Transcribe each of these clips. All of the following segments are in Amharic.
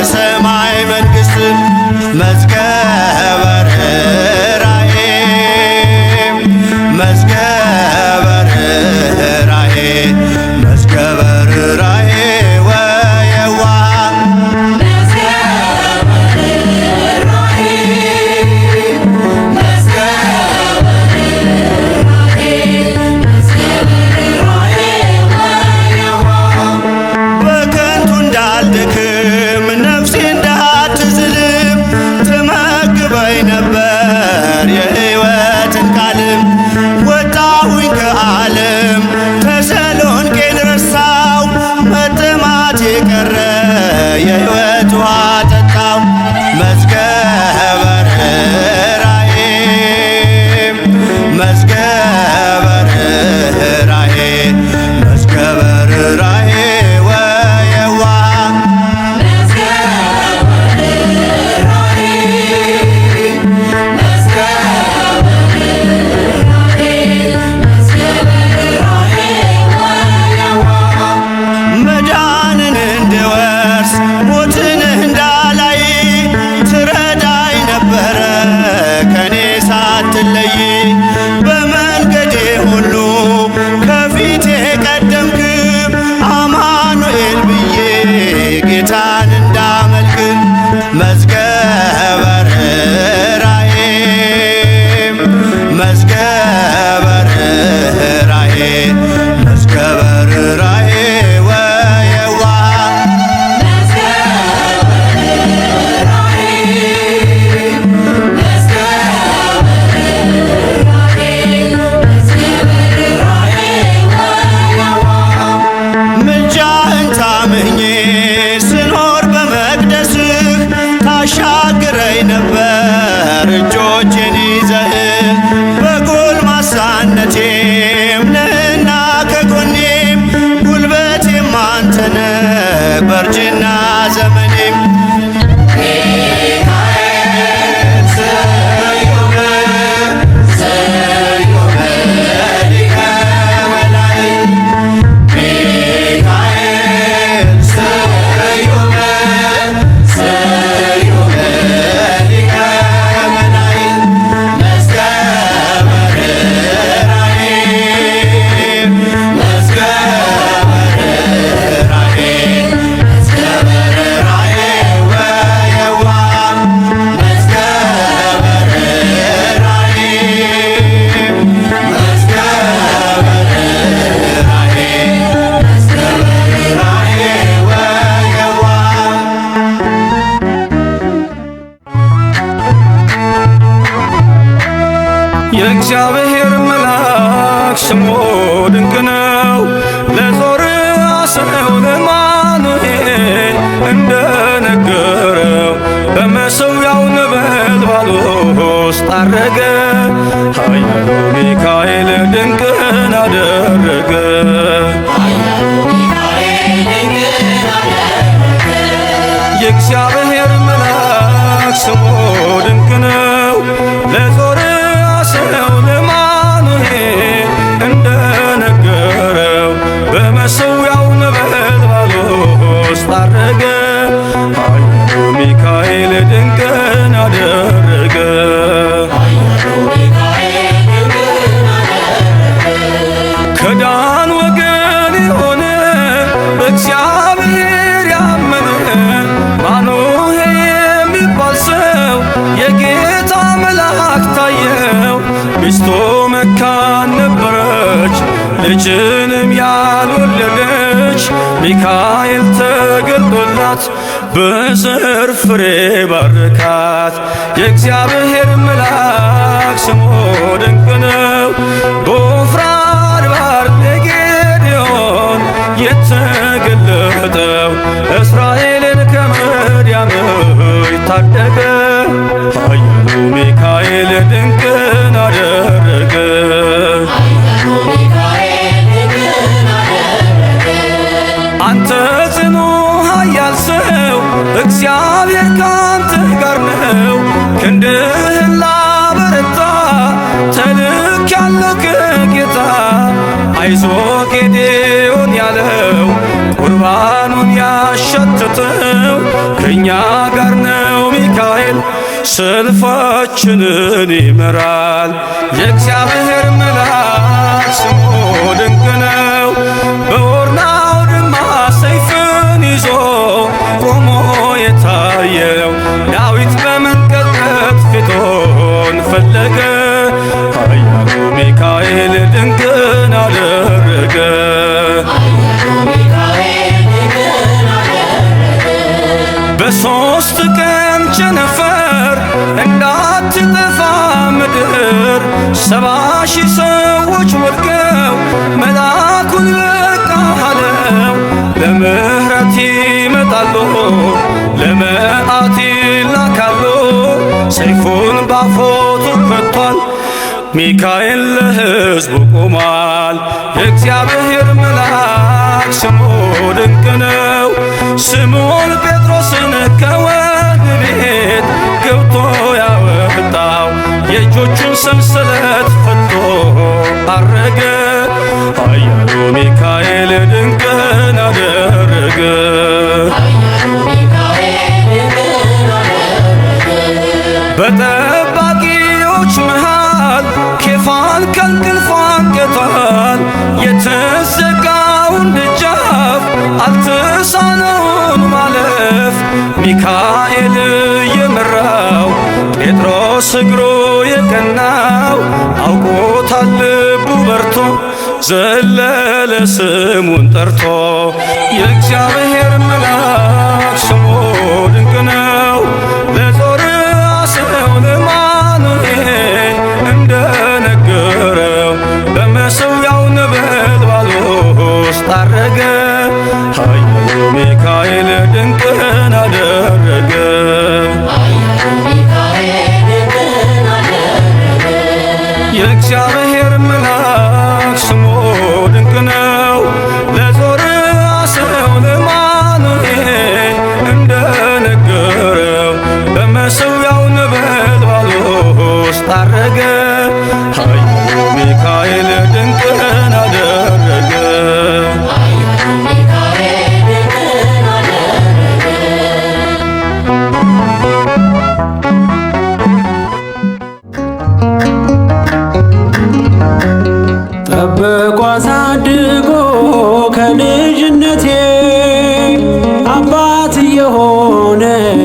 በሰማይ መንግሥት መዝገበ ርኅራኄ መዝገበ ርኅራኄ መዝገበ ርኅራኄ ወየዋህ በከንቱ እንዳልደክም ነፍሴ እንዳትዝልም ትመግበኝ ነበር የሕይወትን ቃልም ወጣሁኝ ከዓለም ተሰሎንቄን ረሳው መጠማት የቀረ የሕይወት ውሃ ጠጣው መዝገበ ርኅራኄ መዝገበ ርኅራኄ መዝገበ ርኅራኄ ወየዋህ መዳንን እንድወርስ ሞትን እንዳላይ ትረዳኝ ነበረ ከኔ ሳትለይ በመንገዴ ሁሉ ከፊቴ ቀደምክ አማኑኤል ብዬ ጌታን እንዳመልክ መዝገበ ርኅራኄ መዝገበ ርኅራኄ መዝገበ ርኅራኄ ወየዋህ ምልጃህን ታምኜ ስኖር በመቅደስህ ታሻግረኝ ነበር እጆቼን ይዘህ በጎልማሳነቴም ነህና ከጎኔም ጉልበቴም አንተነህ በእርጅና ዘመኔም የእግዚአብሔር መልአክ ስሙ ድንቅ ነው ለዞርዓ ሰው ለአማኑኤል እንደነገረው በመሠዊያው ነበልባል ውስጥ ዐረገ ኃያሉ ሚካኤል ድንቅን አደረገ የእግዚአብሔር መልአክ ስሙ ድንቅ ነው ለዞርዓ ሰው ለአማኑኤል እንደነገረው በመሠዊያው ነበልባል ውስጥ ዐረገ ኃያሉ ሚካኤል ድንቅን አደረገ ከዳን ወገን የሆነ በእግዚአብሔር ያመነ ማኑሄ የሚባል ሰው የጌታ መልአክ ታየው ሚስቱ መካን ነበረች ልጅንም ያልወለደች ሚካኤል ተገልጦላት በዘር ፍሬ ባረካት የእግዚአብሔር መልአክ ስሙ ድንቅ ነው በወፍራን ባሕር ለጌዴዎን የተገለጠው እስራኤልን ከምድያም ታደገ ኃያሉ ሚካኤል ድንቅን አደረገ አንተ ጽኑ ኃያል ሰው እግዚአብሔር ካንተ ጋር ነው ክንድህን ላበረታ ተልኬአለሁ ከጌታ አይዞህ ጌዴዎን ያለው እርባኑን ያሸተተው ከእኛ ጋር ነው ሚካኤል ሰልፋችንን ይመራል። የእግዚአብሔር መልአክ ስሙ ድንቅ ነው። በኦርናው ድማ ሰይፍን ይዞ ቆሞ የታየው ዳዊት በመንቀጥቀጥ ፊቱን ፈለገ። ኃያሉ ሚካኤል ድንቅን አደረገ። በሦስት ቀን ቸነፈር እንዳትጠፋ ምድር 70,000 ሰዎች ወድቀው መልአኩን በቃ አለው። ለምሕረት ይመጣሉ ለመዓት ይላካሉ። ሰይፉን ባፎቱ ፈቷል ሚካኤል ለሕዝቡ ቆሟል። የእግዚአብሔር መልአክ ስሙ ድንቅ ነው። ስምዖን ጴጥሮስን ከወህኒ ቤት ገብቶ ያወጣው የእጆቹን ሰንሰለት ፈቶ አረገ። ኃያሉ ሚካኤል ድንቅን አደረገ። በጠባቂዎች መሃል ኬፋን ከእንቅልፉ አንቅቷል። የተዘጋውን ደጃፍ አልተሳነውም ማለፍ። ሚካኤል የመራው ጴጥሮስ እግሩ የቀናው አውቆታል ልቡ በርቶ ዘለለ ስሙን ጠርቶ። የእግዚአብሔር መልአክ ስሙ ድንቅ ነው። ለዞርአስው ለማኑኤል እንደነገረው በመሠዊያው ነበልባል ውስጥ አረገ። ኃያሉ ሚካኤል ድንቅን አደረገ። የእግዚአብሔር መልአክ ስሙ ድንቅ ነው። ለዞርአስው ለማኑኤል እንደነገረው በመሠዊያው ነበልባል ውስጥ አረገ። ኃያሉ ሚካኤል ድንቅን አደረገ። ጠብቆ አሳድጎ ከልጅነቴ አባት የሆነኝ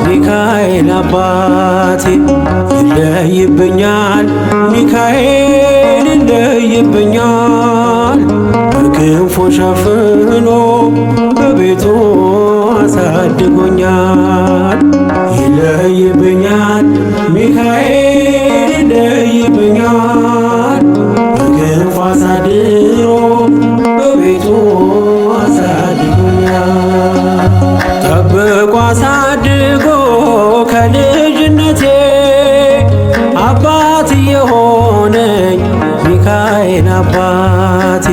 ሚካኤል አባቴ ይለይብኛል። ሚካኤል ይለይብኛል። በክንፉ ሸፍኖ በቤቱ አሳድጎኛል። ይለይብኛል ሚካኤል ይለይብኛል። በክንፉ አሳድሮ በቤቱ አሳድጎኛል። ጠብቆ አሳድጎ ከልጅነቴ አባት የሆነኝ ሚካኤል አባቴ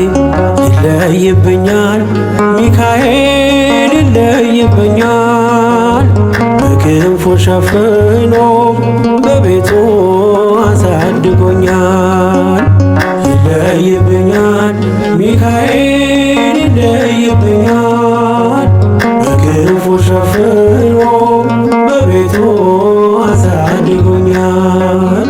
ይለይብኛል። ሚካኤል ይለይብኛል። በክንፉ ሸፍኖ በቤቱ አሳድጎኛል። ይለይብኛል ሚካኤል ይለይብኛል። በክንፉ ሸፍኖ በቤቱ አሳድጎኛል።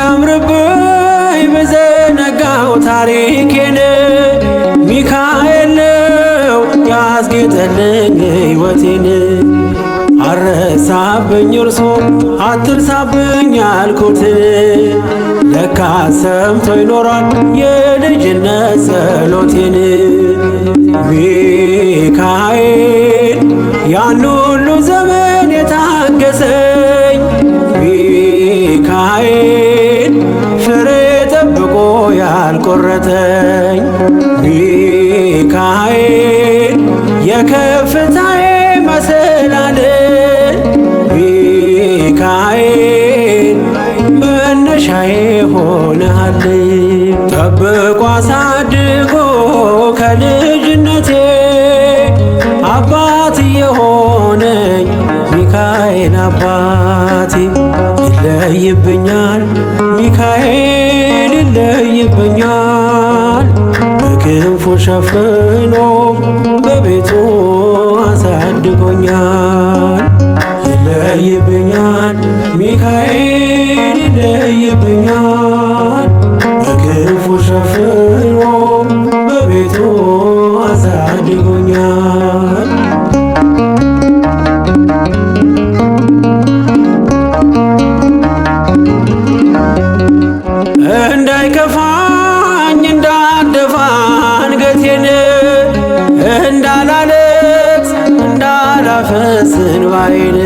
አያምርብኝ በዘነጋው ታሪኬን ሚካኤል ነው ያስጌጠልኝ ሕይወቴን። አረሳብኝ እርሶ አትርሳብኝ ያልኩት ለካ ሰምቶ ይኖራል የልጅነት ጸሎቴን። ሚካኤል ያን ሁሉ ዘመን የታገሰኝ ሚካኤል ፍሬ ጠብቆ ያልቆረጠኝ ሚካኤል የከፍታዬ መሰላል ሚካኤል መነሻዬ ሆነሃል። ጠብቆ አሳድጎ ከልጅነቴ አባት የሆነኝ ሚካኤል አባቴ ይለይብኛል ሚካኤል ይለይብኛል በክንፉ ሸፍኖ በቤቱ አሳድጎኛል። ይለይብኛል ሚካኤል ይለይብኛል በክንፉ ሸፍኖ በቤቱ አሳድጎኛል። እንዳይከፋኝ እንዳልደፋ አንገቴን እንዳላለቅስ እንዳላፈስ እንባዬን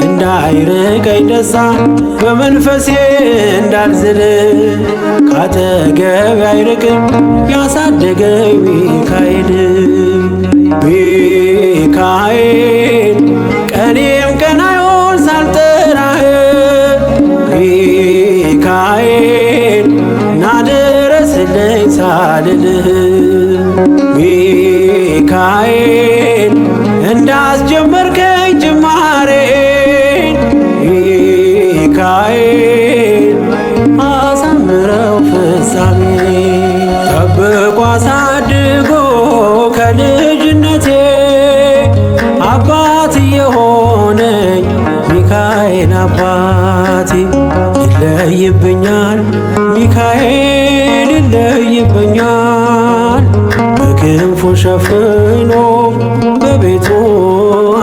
እንዳይርቀኝ ደስታ በመንፈሴ እንዳልዝል ካጠገቤ አይርቅም ያሳደገኝ ሚካኤል። ሚካኤል ቀኔም ቀን አይሆን ሳልጠራህ ሚካኤል ናድረስልኝ ሳልልህ ሚካኤል እንዳስጀመርከኝ ጅማሬን ሚካኤል አሳምረው ፍጻሜ ጠብቆ አሳድጎ ከልጅነቴ አባት የሆነኝ ሚካኤል አባቴ ይለይብኛል ሚካኤል ይለይብኛል በክንፉ ሸፍኖ በቤቱ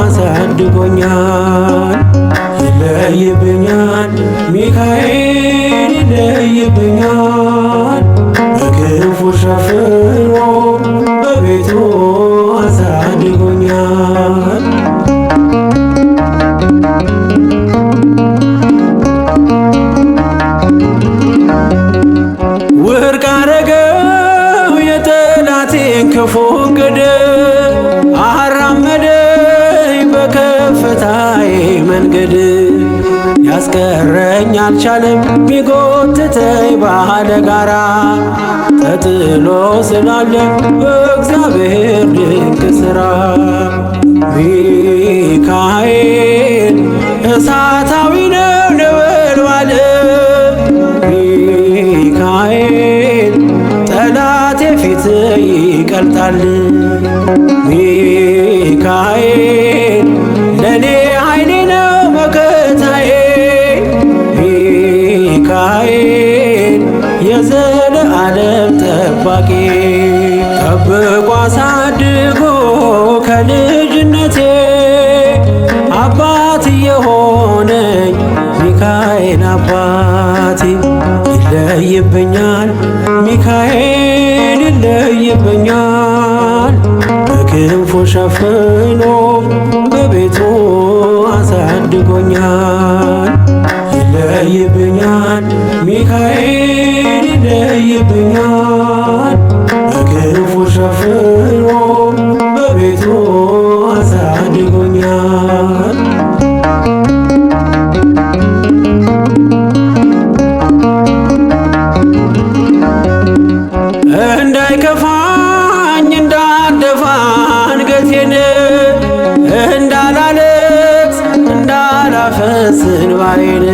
አሳድጎኛል። ይለይብኛል ሚካኤል ይለይብኛል በክንፉ ሸፍኖ በቤቱ አሳድጎኛል። ውድቅ አረገው የጠላቴን ክፉ ዕቅድ አራመደኝ በከፍታዬ መንገድ ያስቀረኝ አልቻለም ቢጎትተኝ ባለ ጋራ ተጥሎ ስላለ በእግዚአብሔር ድንቅ ሥራ ሚካኤል እሳታዊ ነው ነበልባል ሚካኤል ጠላቴ ፊት ይቀልጣል ሚካኤል ለኔ ኃይሌ ነው መከታዬ ሚካኤል የዘለዓለም ጠባቂ ጠብቆ አሳድጎ ከልጅነቴ አባት የሆነኝ ሚካኤል አባቴ ይለይብኛል ሚካኤል ይለይብኛል በክንፉ ሸፍኖ በቤቱ አሳድጎኛል። ይለይብኛል ሚካኤል ይለይብኛል በክንፉ ሸፍኖ በቤቱ አሳድጎኛል። እንዳይከፋኝ እንዳልደፋ አንገቴን እንዳላለቅስ እንዳላፈስ እንባዬን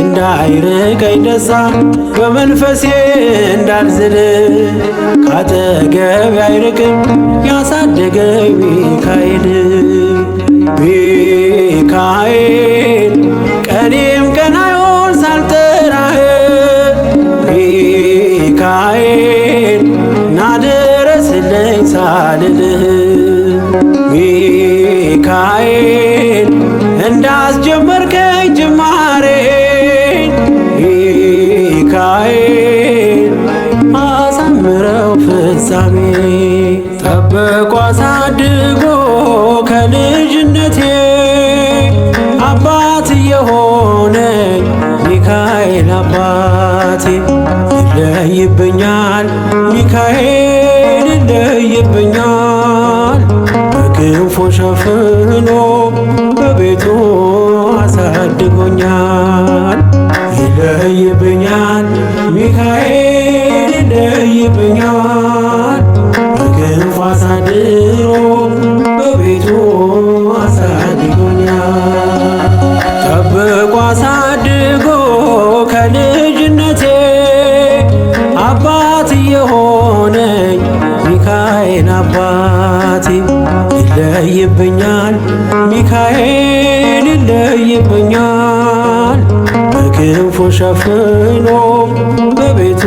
እንዳይርቀኝ ደስታ በመንፈሴ እንዳልዝል ካጠገቤ አይርቅም ያሳደገኝ ሚካኤል። ሚካኤል ቀኔም ቀን አይሆን ሳልጠራህ ሚካኤል ናድረስልኝ ሳልልህ ሚካኤል እንዳስጀመርከኝ ጅማሬን ሚካኤል አሳምረው ፍጻሜ ጠብቆ አሳድጎ ከልጅነቴ አባት የሆነኝ ሚካኤል አባቴ ይለይብኛል ሚካኤል ይለይብኛል በክንፉ ሸፍኖ በቤቱ አሳድጎኛል። ይለይብኛል ሚካኤል ይለይብኛል በክንፉ አሳድሮ በቤቱ አሳድጎኛል። ጠብቆ ይለይብኛል ሚካኤል ይለይብኛል በክንፉ ሸፍኖ በቤቱ